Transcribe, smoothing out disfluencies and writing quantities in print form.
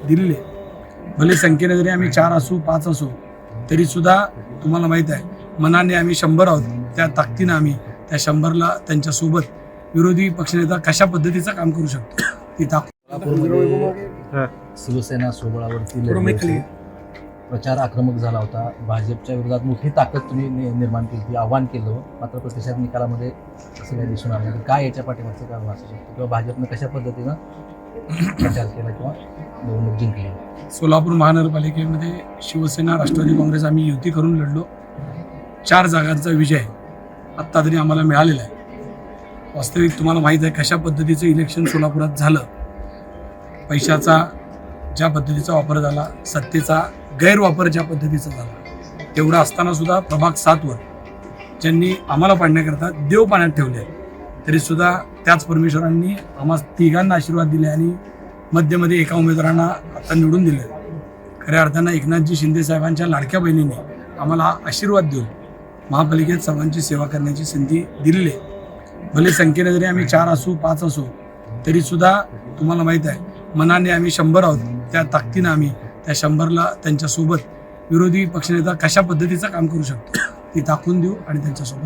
दिलेली आहे. भले संख्येने जरी आम्ही 4 असू 5 असू तरी सुद्धा तुम्हाला माहीत आहे मनाने आम्ही 100 आहोत. त्या ताकदीनं आम्ही त्या 100ला त्यांच्यासोबत विरोधी पक्षनेता कशा पद्धतीचं काम करू शकतो ती सोलापूरमध्ये शिवसेना सोबळावरती लढली. प्रचार आक्रमक झाला होता. भाजपच्या विरोधात मोठी ताकद तुम्ही निर्माण केली, आव्हान केलं, मात्र प्रतिसाद निकालामध्ये असं काही दिसून आलं नाही. काय याच्या पाठीमागचं कारण असू शकतं किंवा भाजपनं कशा पद्धतीनं प्रचार केला किंवा निवडणूक जिंकली? सोलापूर महानगरपालिकेमध्ये शिवसेना राष्ट्रवादी काँग्रेस आम्ही युती करून लढलो. 4 जागांचा विजय आत्ता तरी आम्हाला मिळालेला आहे. वास्तविक तुम्हाला माहीत आहे कशा पद्धतीचं इलेक्शन सोलापुरात झालं. पैशाचा ज्या पद्धतीचा वापर झाला, सत्तेचा गैरवापर ज्या पद्धतीचा झाला, तेवढं असताना सुद्धा प्रभाग 7वर ज्यांनी आम्हाला पाडण्याकरता देव पाण्यात ठेवले तरीसुद्धा त्याच परमेश्वरांनी आम्हा तिघांना आशीर्वाद दिले आणि मध्यमध्ये एका उमेदवारांना आता निवडून दिले. खऱ्या अर्थानं एकनाथजी शिंदे साहेबांच्या लाडक्या बहिणीने आम्हाला हा आशीर्वाद देऊन महापालिकेत सर्वांची सेवा करण्याची संधी दिलेली आहे. भले संख्येने जरी आम्ही 4 असू 5 असू तरीसुद्धा तुम्हाला माहीत आहे मनाने आम्ही 100 आहोत. त्या ताकदीनं आम्ही त्या 100ला त्यांच्यासोबत विरोधी पक्षनेता कशा पद्धतीचं काम करू शकतो ती दाखवून देऊ आणि त्यांच्यासोबत